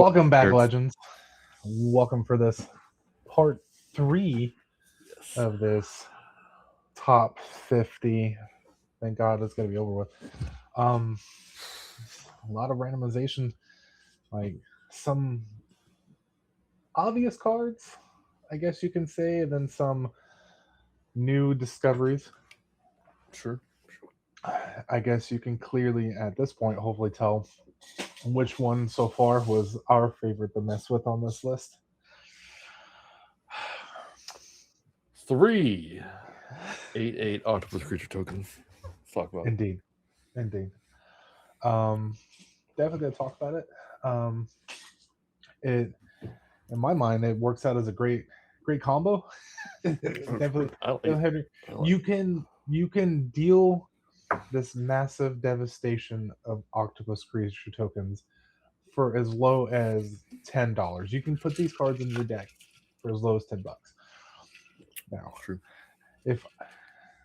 Welcome back, Eric's, legends. Welcome for this part 3 yes. of this top 50. Thank God it's going to be over with. Um, a lot of randomization, like some obvious cards, I guess you can say, and then some new discoveries. Sure. I guess you can clearly, at this point, hopefully tell which one so far was our favorite to mess with on this list. 388 octopus creature tokens. Let's talk about it. Indeed, indeed. Um, Definitely gonna talk about it. It in my mind it works out as a great combo. definitely, I like it. definitely. I like You can deal this massive devastation of octopus creature tokens for as low as $10. You can put these cards in your deck for as low as $10. Now, it's true. if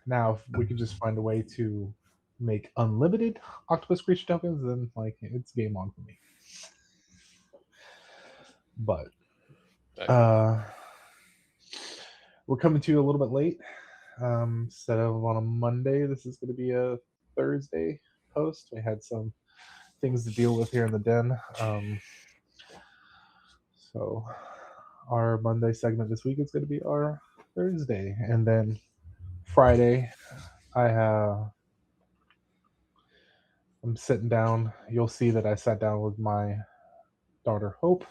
if we could just find a way to make unlimited octopus creature tokens, then like it's game on for me. But Accurate. uh we're coming to you a little bit late. Instead of on a Monday, this is going to be a Thursday post. We had some things to deal with here in the den. So our Monday segment this week is going to be our Thursday. And then Friday, I have. I'm sitting down. You'll see that I sat down with my daughter Hope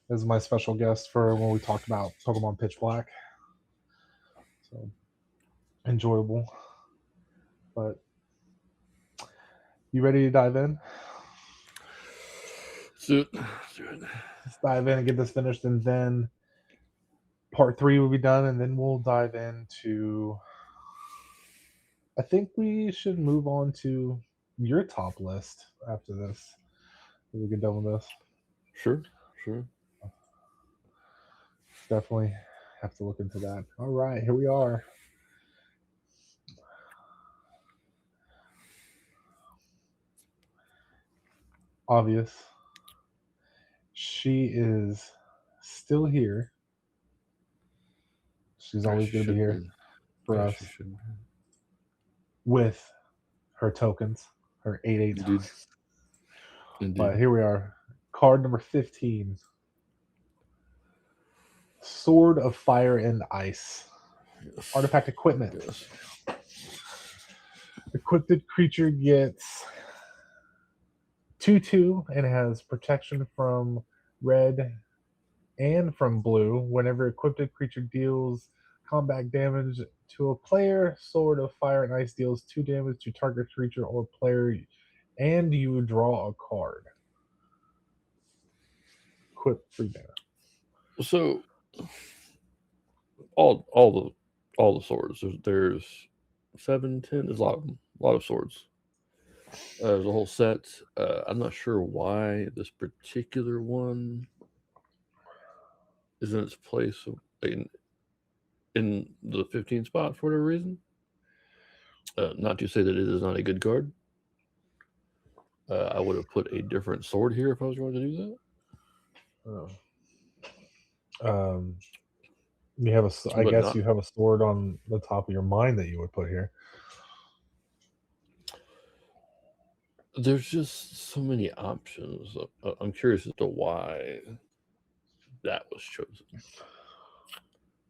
as my special guest for when we talked about Pokemon Pitch Black. So enjoyable. But you ready to dive in? Let's do it. Let's dive in and get this finished, and then part 3 will be done, and then we'll dive into. I think we should move on to your top list after this. We get done with this. Sure. Sure. Definitely have to look into that. All right, here we are. Obvious. She is still here. She's As always she going to be should here be. for As us she should be. with her tokens, her 8 Indeed. tokens. But Indeed. here we are. Card number 15. Sword of Fire and Ice. Yes. Artifact equipment. Yes. Equipped creature gets 2/2 and has protection from red and from blue. Whenever equipped creature deals combat damage to a player, Sword of Fire and Ice deals 2 damage to target creature or player, and you draw a card. Equip 3 mana. So all the swords. There's 7, 10. There's a lot of them. A lot of swords. There's a whole set. I'm not sure why this particular one is in its place in the 15 spot for whatever reason. Not to say that it is not a good card. I would have put a different sword here if I was going to do Oh. Um, you have that. I But guess not. you have a sword on the top of your mind that you would put here. There's just so many options. I'm curious as to why that was chosen.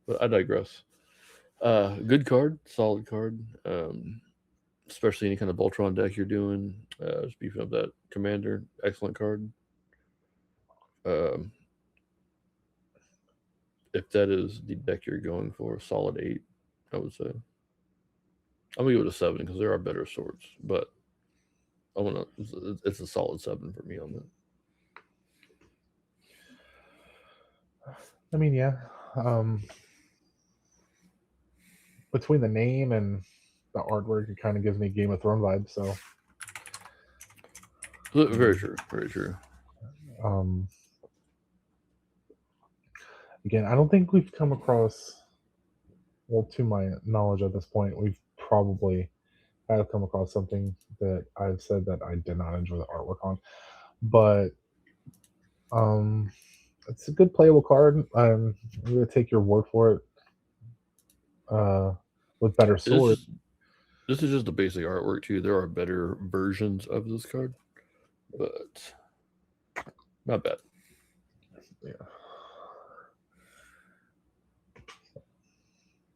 But I digress. Good card, solid card. Especially any kind of Voltron deck you're doing. Just beefing up that commander, excellent card. Um, if that is the deck you're going for, solid 8, I would say. I'm gonna go to 7 because there are better swords, but I want to. It's a solid 7 for me on that. I mean, yeah. Between the name and the artwork, it kind of gives me Game of Thrones vibes. So, Very true. Very true. um, again, I don't think we've come across. Well, to my knowledge at this point, we've probably have come across something that I've said that I did not enjoy the artwork on. But It's a good playable card. I'm gonna take your word for it. With better sword. This is just the basic artwork too. There are better versions of this card, but not bad. Yeah.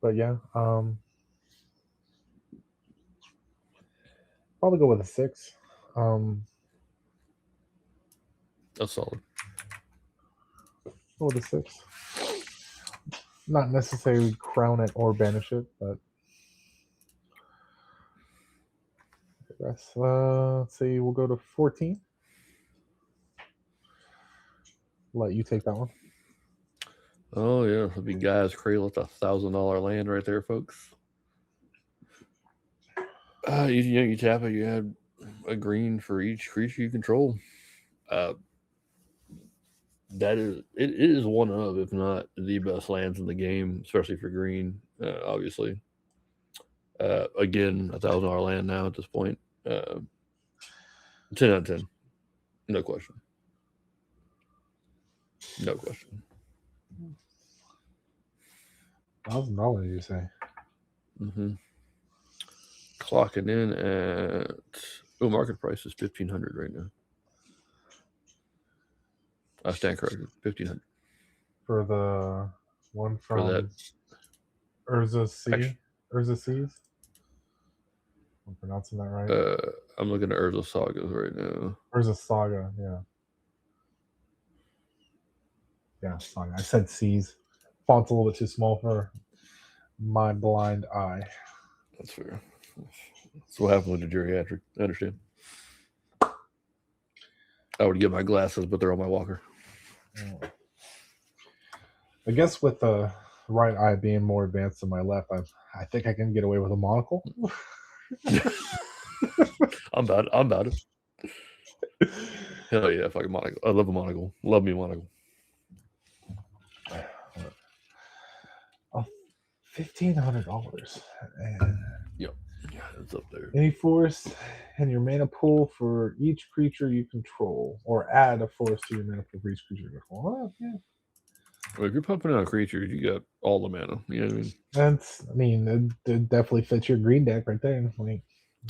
But yeah, probably go with a 6. That's solid. Go with a 6. Not necessarily crown it or banish it, but let's see, we'll go to 14. Let you take that one. Oh yeah, the big guy's cradle. It's $1,000 land right there, folks. You tap it. You add a green for each creature you control. Uh, it is one of, if not the best lands in the game, especially for green. Obviously, again, $1,000 land now at this point. 10 out of 10, no question. No question. $1,000, you say? Mm-hmm. Clocking in at market price is 1,500 right now. I stand corrected. 1,500 for the one for that. from Urza Sea. Actually, Urza Seas. I'm pronouncing that right. I'm looking at Urza Sagas right now. Urza Saga. Yeah. Yeah, Saga. I said Seas. Font's a little bit too small for my blind eye. That's fair. That's what happened with the geriatric. I understand. I would get my glasses, but they're on my walker. I guess with the right eye being more advanced than my left, I think I can get away with a monocle. I'm about it. Hell yeah, fucking monocle. I love a monocle. Love me a monocle. $1,500. Yep. Yeah, it's up there. Any force in your mana pool for each creature you control, or add a force to your mana pool for each creature you control. Well, yeah. Well, if you're pumping out creatures, you got all the mana. You know what I mean? It definitely fits your green deck right there. Like,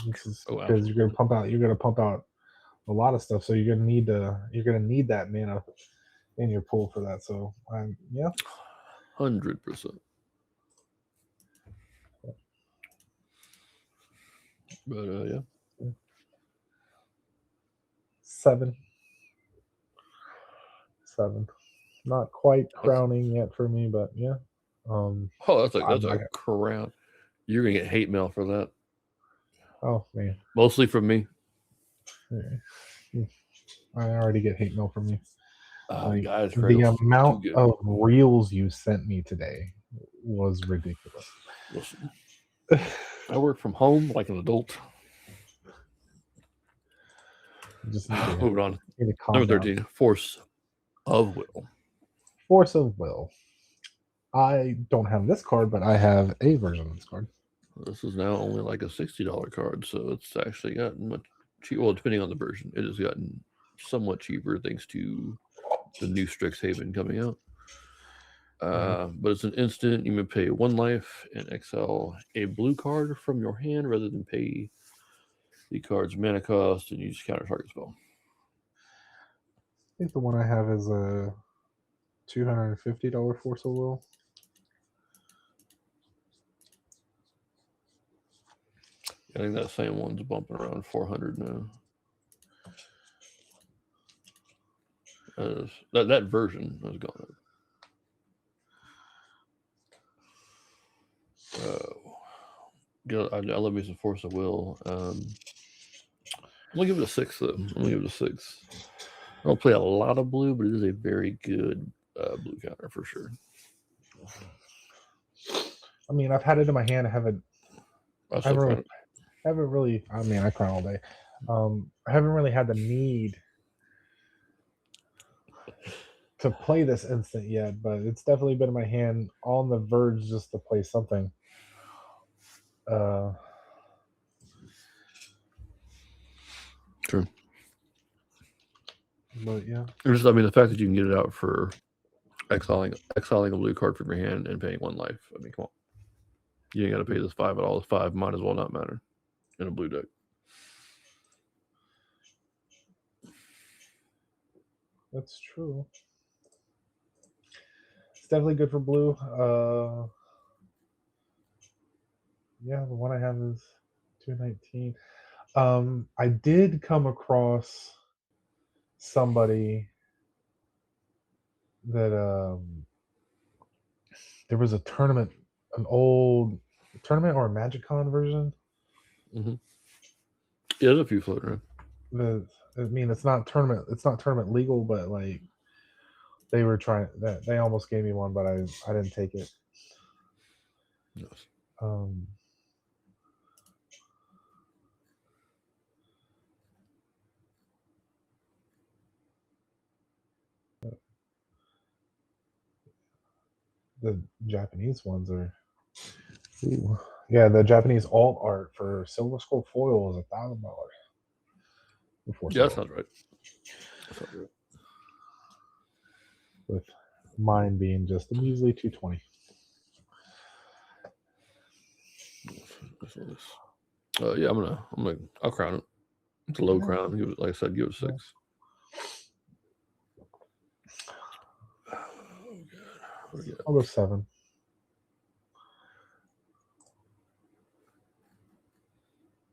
this is because you're gonna pump out a lot of stuff, so you're gonna need that mana in your pool for that. So, yeah, 100%. But yeah, 7. Not quite crowning yet for me, but yeah. That's a crown. You're gonna get hate mail for that. Oh man, mostly from me. I already get hate mail from you. Guys, the amount of reels you sent me today was ridiculous. Listen, I work from home like an adult. Just moving on. Number 13, Force of Will. Force of Will. I don't have this card, but I have a version of this card. This is now only like a $60 card, so it's actually gotten much cheaper. Well, depending on the version, it has gotten somewhat cheaper thanks to the new Strixhaven coming out. But it's an instant. You may pay 1 life and exile a blue card from your hand rather than pay the card's mana cost and use counter target spell. I think the one I have is a $250 Force of Will. I think that same one's bumping around 400 now. That version has gone up. I love me some Force of Will. I'm gonna give it a 6 though. I'm gonna give it a 6. I don't play a lot of blue, but it is a very good blue counter for sure. I mean, I've had it in my hand. I haven't really. I mean, I cry all day. I haven't really had the need to play this instant yet, but it's definitely been in my hand on the verge just to play something. True. But yeah, I mean, the fact that you can get it out for exiling a blue card from your hand and paying 1 life. I mean, come on. You ain't got to pay this 5 at all. This 5 might as well not matter in a blue deck. that's true. It's definitely good for blue. Yeah, the one I have is 219. I did come across somebody that there was a tournament, an old tournament or a MagicCon version. Mm-hmm. Yeah, there's a few floating around. I mean, it's not tournament. It's not tournament legal, but like they were trying that. They almost gave me one, but I didn't take it. Yes. Um, the Japanese ones are. Ooh. Yeah, the Japanese alt art for Silver Skull foil is $1,000 before Yeah, that sale. sounds right. That sounds right. With mine being just a measly 220. That's nice. Yeah, I'll crown it. It's a low crown. Give it, like I said, give it 6. Yeah. Oh god. I'll go 7.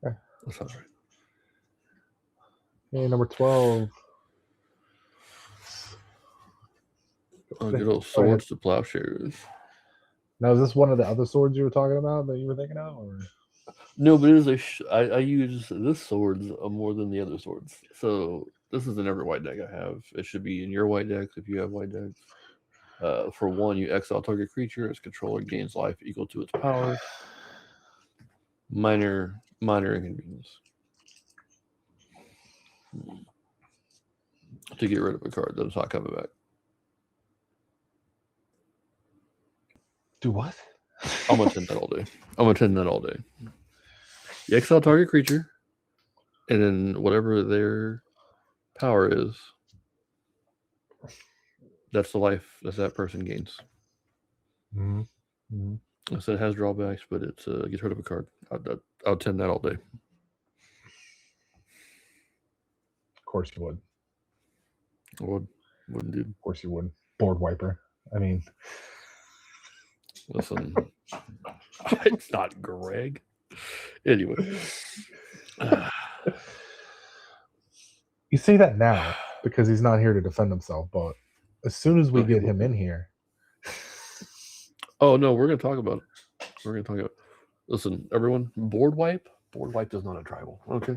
Yeah. That sounds right. Okay, number 12. Good old swords to plowshares. Now, is this one of the other swords you were talking about that you were thinking of? Or? No, but it is I use this swords more than the other swords. So this is in every white deck I have. It should be in your white decks if you have white decks. For 1, you exile target creature. Its controller gains life equal to its power. Minor inconvenience. To get rid of a card that's not coming back. Do what? I'm gonna attend that all day. You exile target creature, and then whatever their power is, that's the life that person gains. Mm-hmm. Mm-hmm. So it has drawbacks, but it's gets rid of a card. I'll attend that all day. Of course you would. Wouldn't do. Of course you would. Board wiper. I mean, listen, it's not Greg. Anyway, you say that now because he's not here to defend himself, but as soon as we get him in here. Oh no, we're gonna talk about it. We're gonna talk about it. Listen, everyone, board wipe is not a tribal. Okay,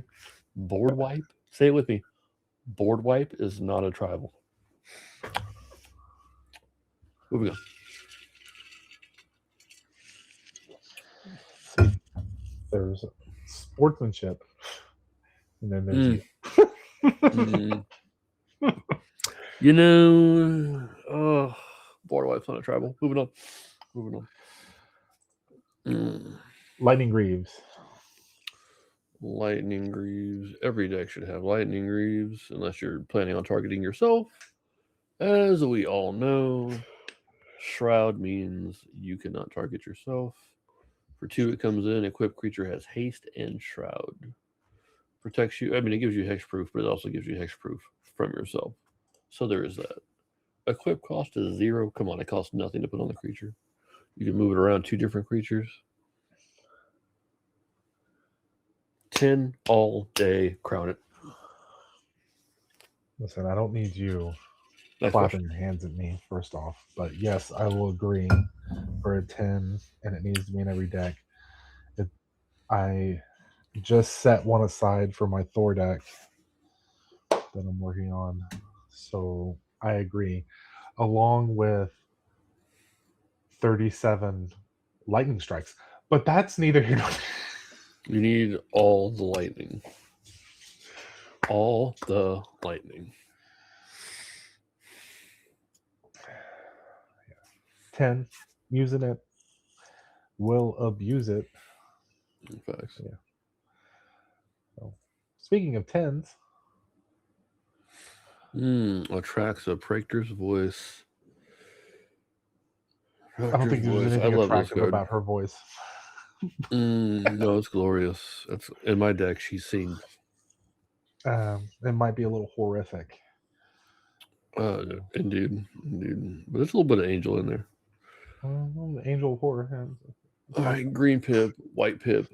board wipe. Say it with me. Board wipe is not a tribal. Moving on. See, there's sportsmanship, and then there's you. You know, board wipe's not a tribal. Moving on. Lightning Greaves. Lightning Greaves. Every deck should have Lightning Greaves, unless you're planning on targeting yourself. As we all know, Shroud means you cannot target yourself. For 2, it comes in. Equipped creature has haste and Shroud. Protects you. I mean, it gives you hexproof, but it also gives you hexproof from yourself. So there is that. Equip cost is 0. Come on, it costs nothing to put on the creature. You can move it around 2 different creatures. 10 all day. Crown it. Listen, I don't need you Next clapping question. your hands at me, first off. But yes, I will agree for a 10, and it needs to be in every deck. I just set one aside for my Thor deck that I'm working on. So I agree. Along with 37 lightning strikes. But that's neither here nor You need all the lightning. All the lightning. 10. Using it. Will abuse it. Facts. Yeah. So, speaking of 10s. Atraxa, Praetor's voice. I don't Praetor's think there's voice. I anything love this attractive card. about her voice. No, it's glorious. It's in my deck. She sings. It might be a little horrific. Indeed. But there's a little bit of angel in there. Angel of Horror. All right, green pip, white pip,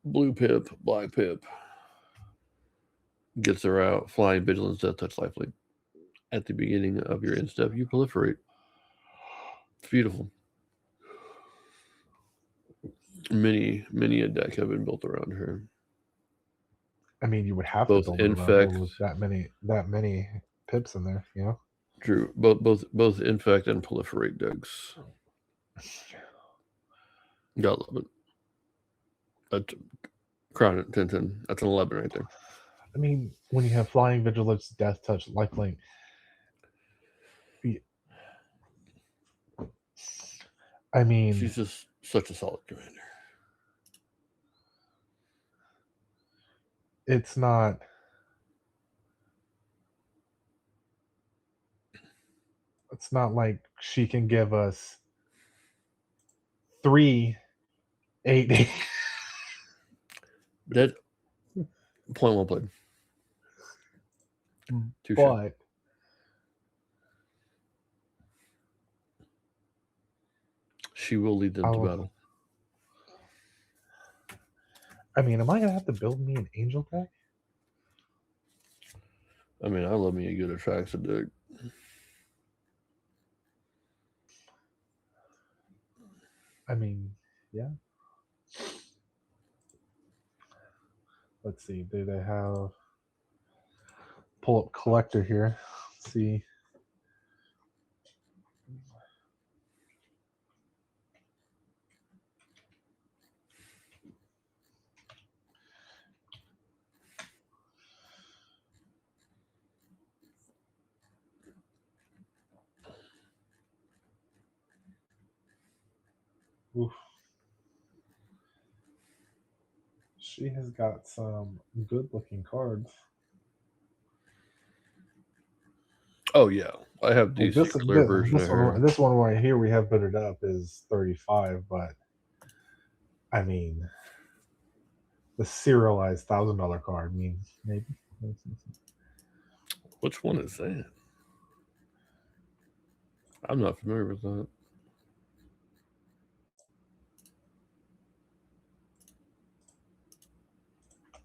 blue pip, black pip. Gets her out. Flying, vigilance, death touch, lifelink. At the beginning of your end step, you proliferate. It's beautiful. Many a deck have been built around her. I mean, you would have Both to build it around her infect, with that many pips in there, you know. true. Both infect and proliferate decks. Gotta love it. Crown it, 10-10. That's an 11 right there. I mean, when you have Flying, Vigilance, Death Touch, Lifelink, I mean, she's just such a solid commander. It's not. It's not like she can give us 3 8. That point well played. Touche. But she will lead them to battle. I mean, am I gonna have to build me an angel deck? I mean, I love me a good Atraxa deck. I mean, yeah. Let's see. Do they have pull up collector here? Let's see. Oof. She has got some good looking cards. Oh yeah, I have DC This clear version of her. this one right here we have booted up is 35, but I mean, the serialized $1,000 card. I mean, maybe. Which one is that? I'm not familiar with that.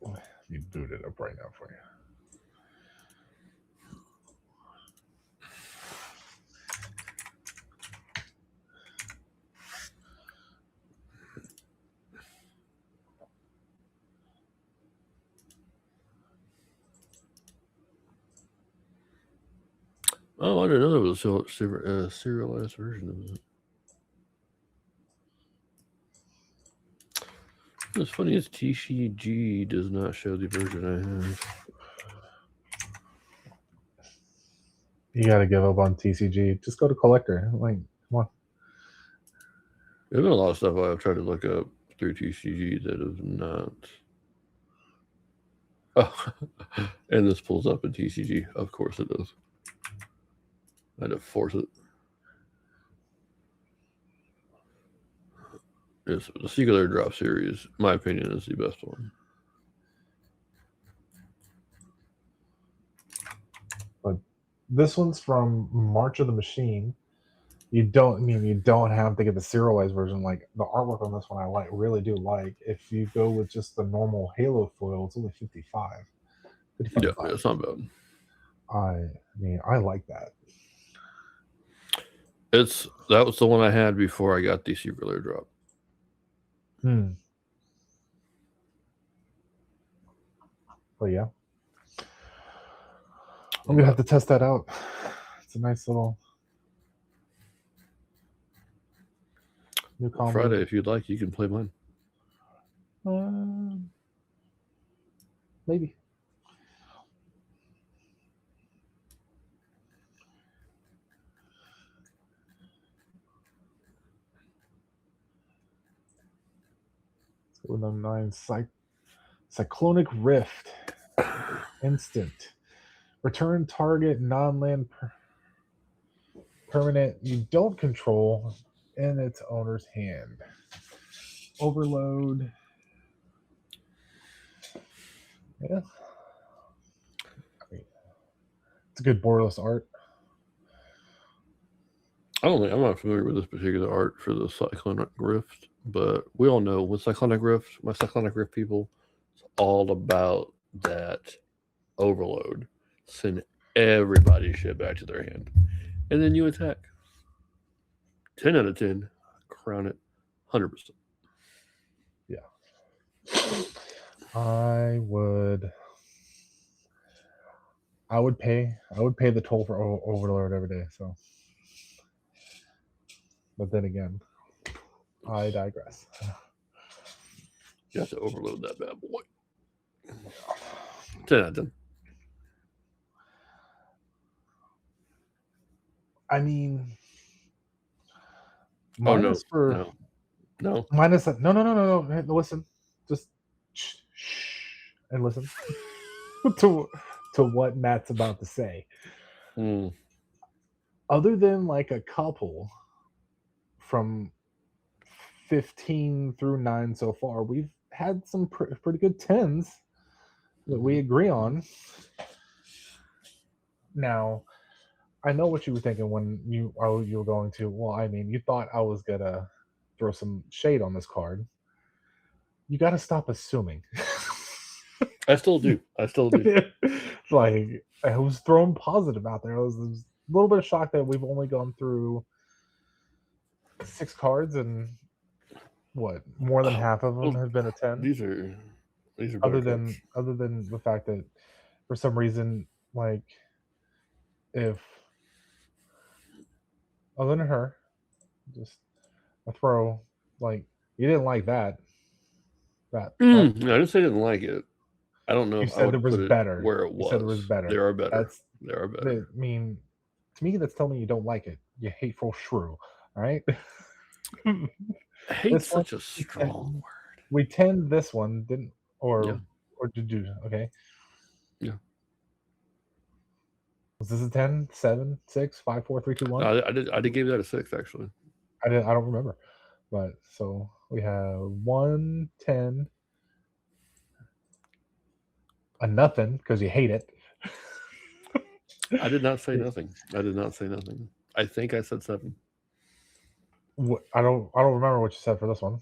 Let me boot it up right now for you. Oh, I didn't know there was a serialized version of it. What's funny is TCG does not show the version I have. You got to give up on TCG. Just go to collector. Like, come on. There's been a lot of stuff I've tried to look up through TCG that have not. Oh, and this pulls up in TCG. Of course it does. I had to force it. Yes, the Singular Drop series, in my opinion, is the best one. But this one's from March of the Machine. You don't have to get the serialized version. Like, the artwork on this one, I really do like. If you go with just the normal Halo foil, it's only 55. Yeah, it's not bad. I mean, I like that. That was the one I had before I got the Singular Drop. But yeah, I'm gonna have to test that out. It's a nice little new combo. Friday, if you'd like, you can play mine. Maybe. Let's go with number 9, Cyclonic Rift. Instant. Return target non-land permanent you don't control in its owner's hand. Overload. Yeah. I mean, it's a good borderless art. I'm not familiar with this particular art for the Cyclonic Rift, but we all know with Cyclonic Rift, my Cyclonic Rift people, it's all about that overload. Send everybody's shit back to their hand. And then you attack. 10 out of 10. Crown it 100%. Yeah. I would pay the toll for overload every day. So, but then again, I digress. You have to overload that bad boy. 10 out of 10. I mean, Oh, no. minus for No. minus. No. Hey, listen, just shh and listen to what Matt's about to say. Mm. Other than like a couple from 15 through 9 so far, we've had some pretty good 10s that we agree on. Now, I know what you were thinking when you were going to. Well, I mean, you thought I was gonna throw some shade on this card. You got to stop assuming. I still do. Like, I was throwing positive out there. I was a little bit shocked that we've only gone through 6 cards and what more than half of them have been a 10. These are Other cards. than the fact that for some reason, like, if other than her, just a throw, like, you didn't like that. Right? No, I didn't say I didn't like it. I don't know You if I said there would was put it better. where it You said there was. was better. There are better. That's There are better. I mean, to me, that's telling me you don't like it. You hateful shrew. All right. Hate's This one, such a strong word. we tend this one didn't, Yeah. or did you? Okay. Yeah. Was this a 10, 7, 6, 5, 4, 3, 2, 1? I did give that a 6 actually. I don't remember. But so we have 1, 10, a nothing because you hate it. I did not say nothing. I did not say nothing. I think I said 7. I don't remember what you said for this one.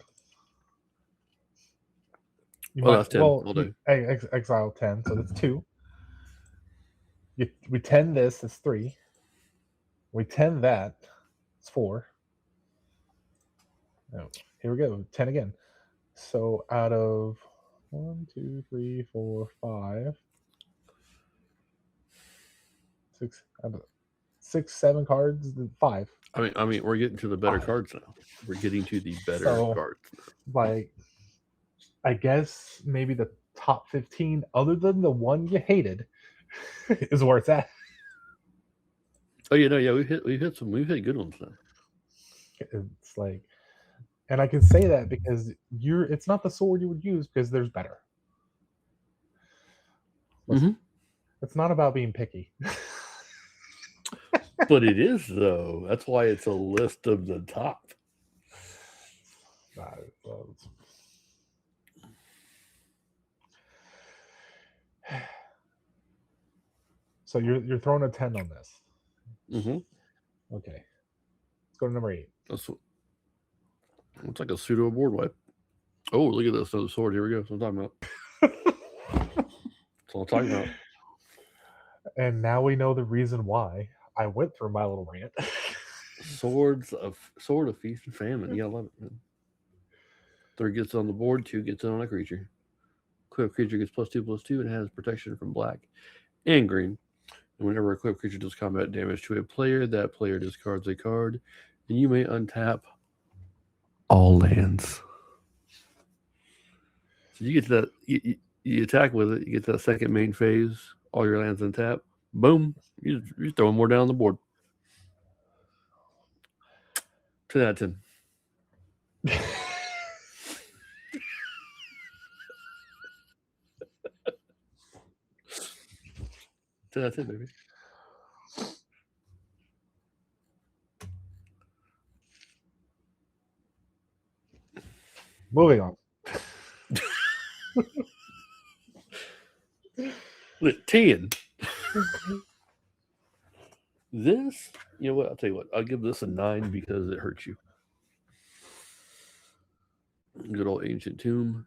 You Oh, might that's 10 all day. exile 10, so that's 2. We 10 this, it's 3. We 10 that, it's 4. Oh, here we go, 10 again. So out of 1, 2, 3, 4, 5, 6, 6, 7 cards, 5. I mean, we're getting to the better 5. cards now. We're getting to the better So, cards now. like, I guess maybe the top 15, other than the one you hated, is where it's at. Oh yeah, no, yeah, we've hit good ones now. It's like, and I can say that because it's not the sword you would use because there's better. Listen, it's not about being picky. But it is though. That's why it's a list of the top. So you're throwing a 10 on this. Mm-hmm. Okay. Let's go to number 8. It's like a pseudo board wipe. Oh, look at this other sword. Here we go. That's what I'm talking about. That's what I'm talking about. And now we know the reason why I went through my little rant. Sword of feast and famine. Yeah, I love it, man. 3 gets on the board, 2 gets on a creature. Equipped creature gets +2/+2 and has protection from black and green. And whenever a equipped creature does combat damage to a player, that player discards a card, and you may untap all lands. So you get to that, you attack with it, you get to that second main phase, all your lands untap, boom, you're throwing more down the board. 10 out of 10. 10 That's it, baby. Moving on. Look, 10. This, you know what? I'll tell you what. I'll give this a 9 because it hurts you. Good old ancient tomb.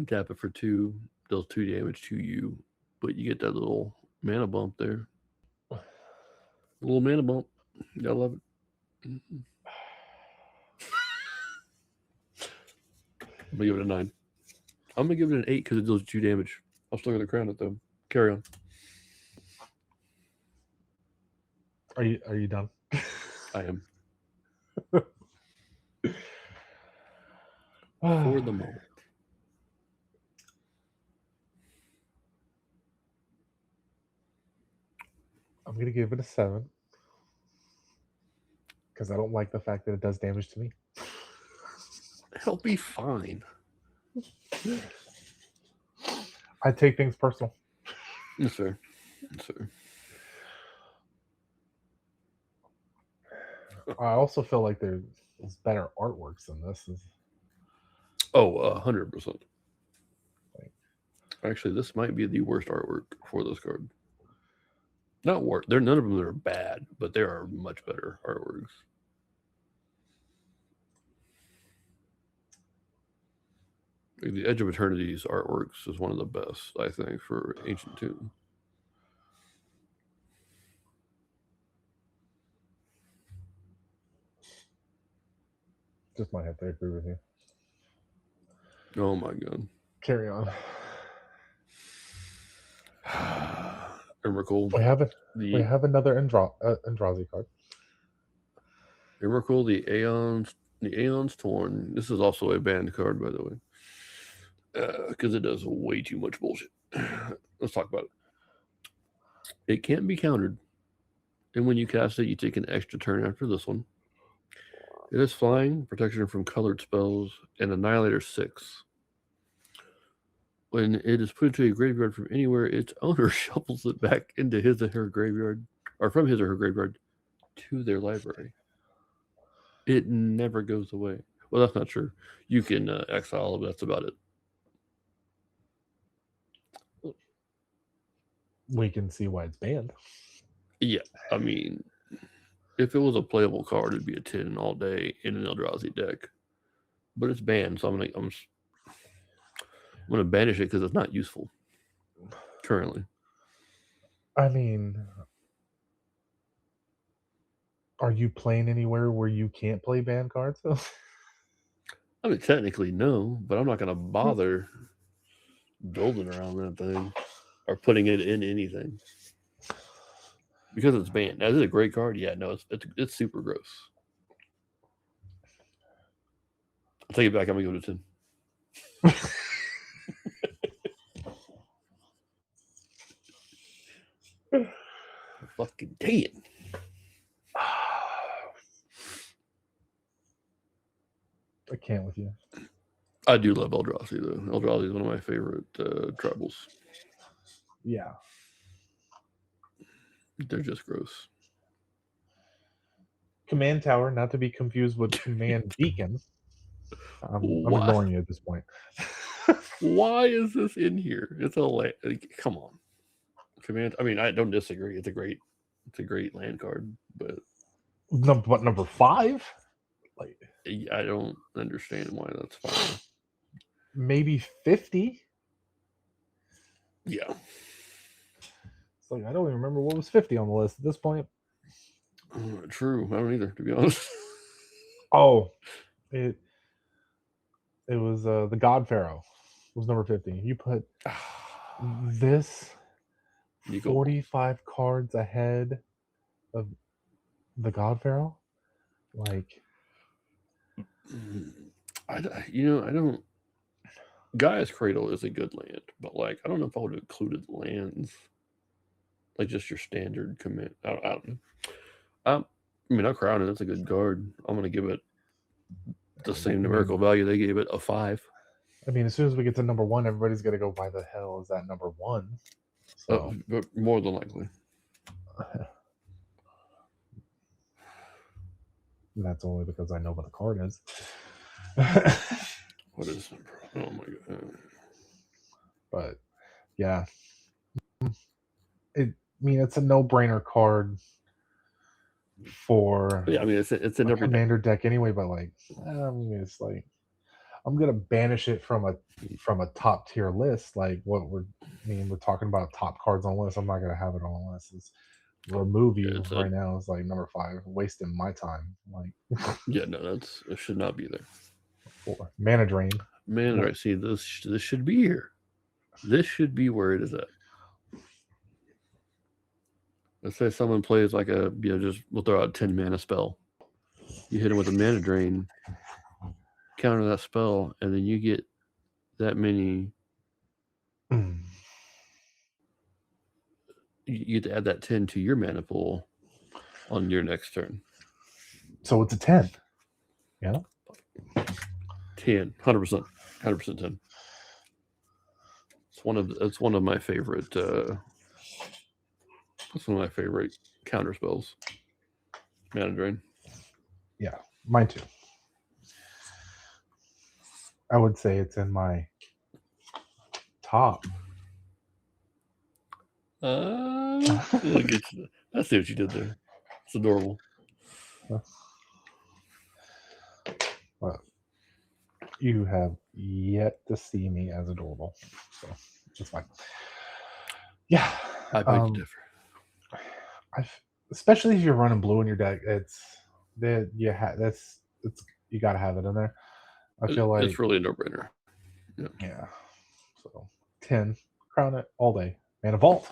Tap it for 2. Does 2 damage to you, but you get that little mana bump there. A little mana bump. Gotta love it. I'm gonna give it a 9. I'm gonna give it an 8 because it does 2 damage. I'll still gonna crown it though. Carry on. Are you done? I am. For the moment. I'm gonna give it a 7 because I don't like the fact that it does damage to me. It'll be fine. I take things personal. That's fair. That's fair. I also feel like there's better artworks than this. Oh, 100%. Actually, this might be the worst artwork for this card. Not worse. None of them are bad, but there are much better artworks. Like the Edge of Eternity's artworks is one of the best, I think, for Ancient Tomb. Just might have to agree with you. Oh my god. Carry on. Emrakul. We have another Eldrazi card. Emrakul, the Aeon's Torn. This is also a banned card, by the way, because it does way too much bullshit. Let's talk about it. It can't be countered, and when you cast it, you take an extra turn after this one. It has flying, protection from colored spells, and Annihilator 6. When it is put into a graveyard from anywhere, its owner shuffles it back into his or her graveyard, or from his or her graveyard to their library. It never goes away. Well, that's not true. You can exile, but that's about it. We can see why it's banned. Yeah, I mean, if it was a playable card, it'd be a 10 all day in an Eldrazi deck. But it's banned, so I'm gonna banish it because it's not useful currently. I mean, are you playing anywhere where you can't play banned cards? I mean, technically no, but I'm not gonna bother building around that thing or putting it in anything because it's banned. Now, is it a great card? Yeah, no, it's super gross. I'll take it back. I'm gonna give it a 10. Fucking 10. I can't with you. I do love Eldrazi though. Eldrazi is one of my favorite tribals. Yeah. They're just gross. Command Tower, not to be confused with Command Beacon. I'm ignoring you at this point. Why is this in here? It's a come on. Command. I mean, I don't disagree. It's a great land card, but number 5? Like, I don't understand why that's fine. Maybe 50. Yeah. It's like I don't even remember what was 50 on the list at this point. True. I don't either, to be honest. Oh, it was the God Pharaoh was number 50. You put this 45 cards ahead of the God Pharaoh? Like, I don't. Gaia's Cradle is a good land, but like I don't know if I would have included lands, like just your standard command. I don't know. I mean, I'll crown it. It's a good card. I'm gonna give it the same numerical value they gave it, a 5. I mean, as soon as we get to number 1, everybody's gonna go, "Why the hell is that number 1?" So, but more than likely. And that's only because I know what the card is. What is it? Oh my god. But yeah, I mean, it's a no-brainer card for But yeah, I mean, it's in a every deck. commander deck anyway. But like, I mean, it's like I'm gonna banish it from a top tier list. Like we're talking about top cards on the list. I'm not gonna have it on the list. It's remove Yeah, you right now is like number 5, wasting my time. Like, yeah, no, it should not be there. 4 mana drain. Man, I see this should be here. This should be where it is at. Let's say someone plays like we'll throw out a 10 mana spell. You hit him with a mana drain, counter that spell, and then you get that many. You get to add that 10 to your mana pool on your next turn. So it's a 10. Yeah. 10, 100%, 100% 10. It's one of my favorite. It's one of my favorite counter spells. Mana drain. Yeah, mine too. I would say it's in my top. Look at you. I see what you did there. It's adorable. But you have yet to see me as adorable, so it's fine. Yeah, I beg to differ. Especially if you're running blue in your deck, it's that you got to have it in there. I feel like it's really a no-brainer. Yeah. So 10, crown it all day. Mana Vault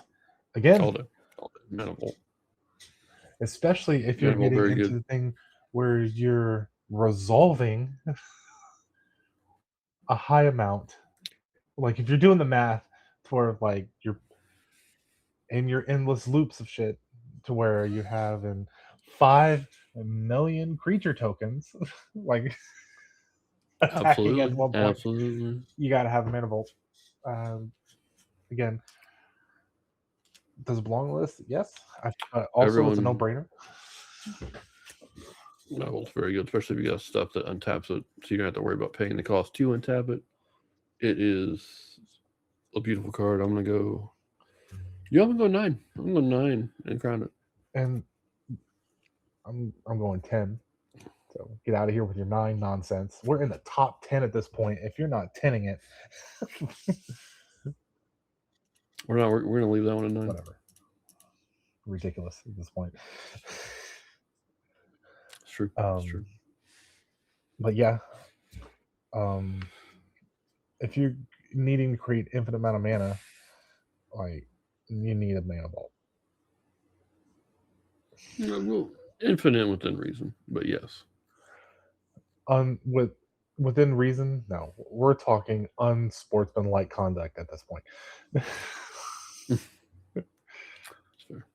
again. All day. Mana Vault. Especially if you're getting into the thing where you're resolving a high amount. Like if you're doing the math for like you're in your endless loops of shit to where you have in 5 million creature tokens, like attacking at one point. Absolutely. You got to have a Mana Vault. Again, does it belong on the list? Yes. Also, it's a no-brainer. Mana Vault's very good, especially if you got stuff that untaps it, so you don't have to worry about paying the cost to untap it. It is a beautiful card. I'm gonna go. Yeah, I'm gonna go 9. I'm going 9 and crown it. And I'm going 10. So get out of here with your 9 nonsense. We're in the top 10 at this point. If you're not 10ing it, we're not. We're gonna leave that one at 9. Whatever. Ridiculous at this point. It's true. It's true. But yeah, if you're needing to create infinite amount of mana, like you need a Mana Vault. Well, infinite within reason, but yes. Within reason, no. We're talking unsportsmanlike conduct at this point. Fair.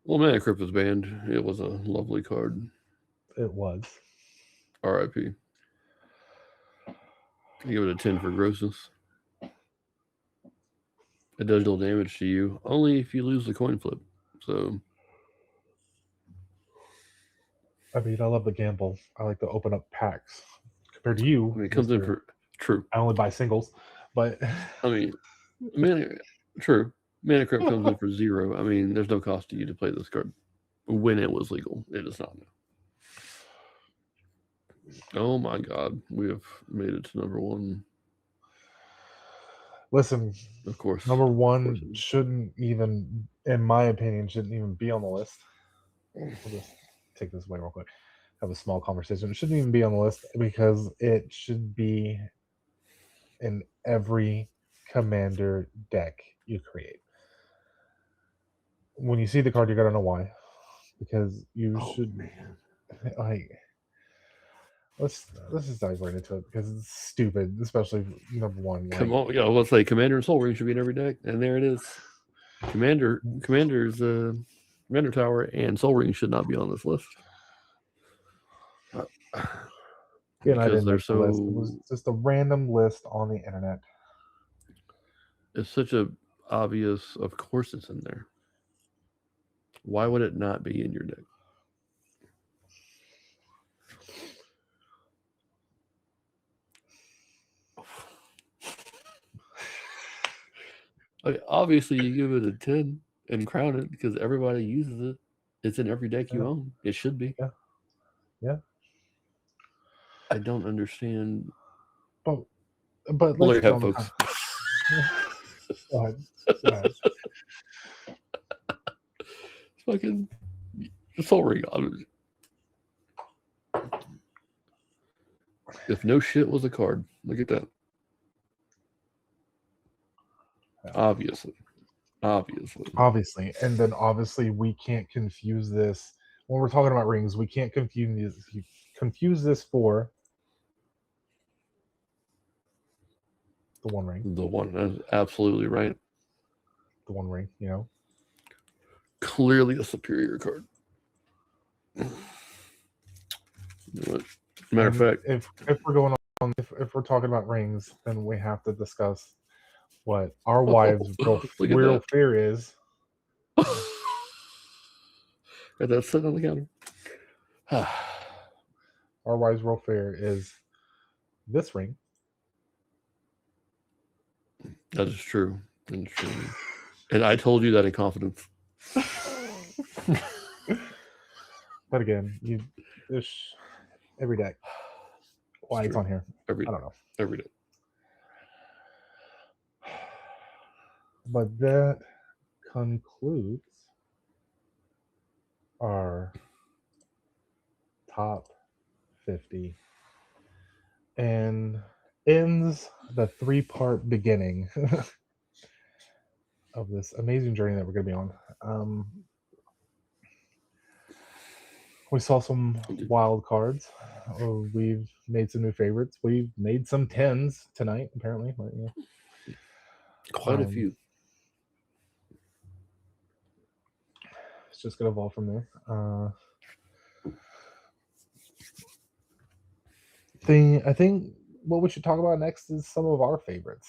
Well, Mana Crypt was banned. It was a lovely card. It was. R.I.P. I give it a 10 for grossness. It does deal damage to you, only if you lose the coin flip. So, I mean, I love the gamble. I like to open up packs. Compared to you, I mean, it comes in for true. I only buy singles, but I mean, true. Mana Crypt comes in for 0. I mean, there's no cost to you to play this card when it was legal. It is not now. Oh my God, we have made it to number 1. Listen, of course, number 1 shouldn't even, in my opinion, shouldn't even be on the list. We'll just take this away real quick. Have a small conversation. It shouldn't even be on the list because it should be in every commander deck you create. When you see the card, you're gonna know why. Because you should like. Let's just dive right into it because it's stupid, especially number 1. Like, come on, yeah, let's say Commander and Soul Ring should be in every deck, and there it is. Commander Tower and Soul Ring should not be on this list. Again, I because didn't they're make the list. It so. was just a random list on the internet. It's such a obvious. Of course, it's in there. Why would it not be in your deck? Like, obviously, you give it a 10 and crown it because everybody uses it. It's in every deck you Yeah, own. It should be. yeah, yeah. I don't understand. But but Well, let's there you get have, on the folks. go ahead. Go ahead. Fucking Soul Ring. If no shit was a card, look at that. Yeah. Obviously. Obviously, and then obviously we can't confuse this when we're talking about rings. We can't confuse this for the One Ring. The one. That's absolutely right. The One Ring. You know. Clearly a superior card. You know what? Matter of And fact, if we're going on, if we're talking about rings, then we have to discuss what our wives' look at real that. fear is. Got that sitting on the counter. Our wives' real fear is this ring. That is true. That is true. And I told you that in confidence. But again, there's every deck. Why it's on here, Every I don't know. every day. But that concludes our top 50 and ends the 3-part beginning of this amazing journey that we're going to be on. We saw some wild cards. We've made some new favorites. We've made some 10s tonight, apparently. But, yeah. Quite a few. It's just going to evolve from there. I think what we should talk about next is some of our favorites.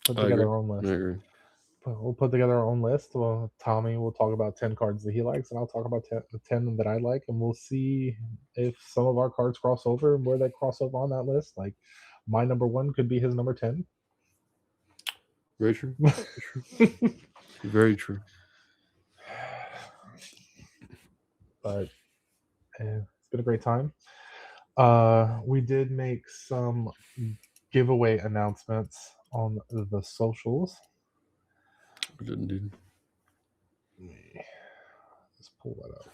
Put together our own list. I agree. We'll put together our own list. Well, Tommy will talk about 10 cards that he likes, and I'll talk about the 10 that I like, and we'll see if some of our cards cross over and where they cross over on that list. Like, my number 1 could be his number 10. Very true. Very true. But it's been a great time. We did make some giveaway announcements on the socials. We didn't do. Let's pull that up.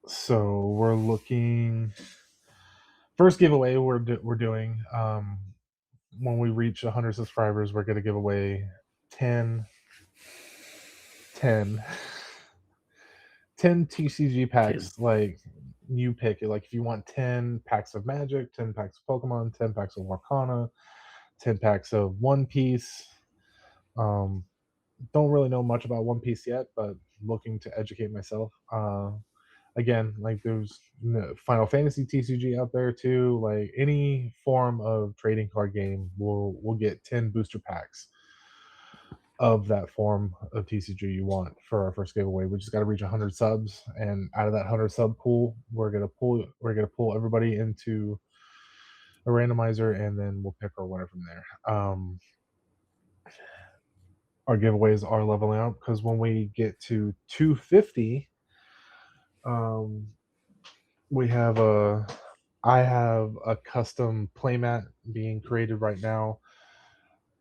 So we're looking. First giveaway we're doing. When we reach 100 subscribers, we're going to give away 10 TCG packs. 10. Like, you pick it. Like, if you want 10 packs of Magic, 10 packs of Pokemon, 10 packs of Arcana, 10 packs of One Piece. Don't really know much about One Piece yet, but looking to educate myself. Again, like, there's Final Fantasy TCG out there too. Like, any form of trading card game will get 10 booster packs of that form of TCG you want for our first giveaway. We just got to reach 100 subs, and out of that 100 sub pool, we're gonna pull everybody into a randomizer, and then we'll pick our winner from there. Our giveaways are leveling out because when we get to 250, I have a custom playmat being created right now.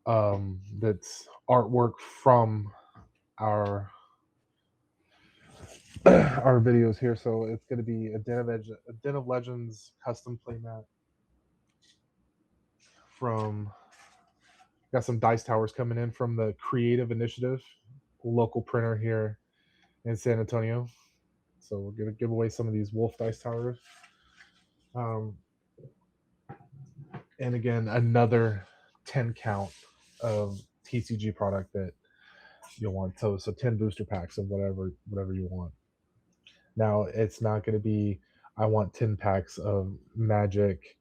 That's artwork from our our videos here. So it's going to be a Den of Legends custom playmat from. Got some dice towers coming in from the Creative Initiative, local printer here in San Antonio. So we're going to give away some of these Wolf dice towers. And again, another 10 count of TCG product that you'll want. So 10 booster packs of whatever you want. Now it's not going to be I want 10 packs of Magic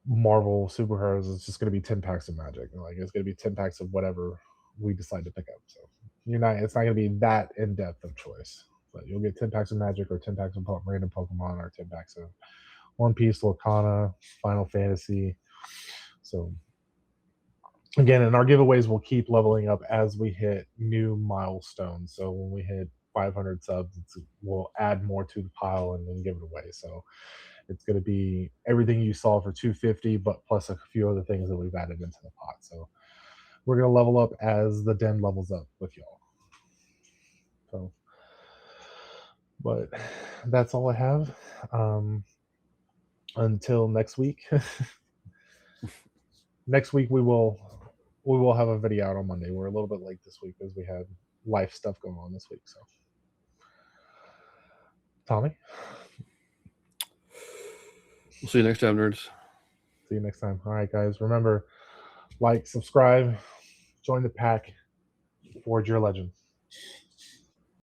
Marvel superheroes. It's just going to be 10 packs of Magic. Like it's going to be 10 packs of whatever we decide to pick up. So it's not going to be that in depth of choice. But you'll get 10 packs of Magic or 10 packs of random Pokemon or 10 packs of One Piece, Lorcana, Final Fantasy. So again, and our giveaways will keep leveling up as we hit new milestones. So when we hit 500 subs, we'll add more to the pile and then give it away. So it's going to be everything you saw for 250, but plus a few other things that we've added into the pot. So we're going to level up as the den levels up with y'all. So, but that's all I have. Until next week. Next week we will have a video out on Monday. We're a little bit late this week because we had life stuff going on this week. So, Tommy, We'll see you next time, nerds. See you next time. All right, guys. Remember, like, subscribe, join the pack, forge your legend.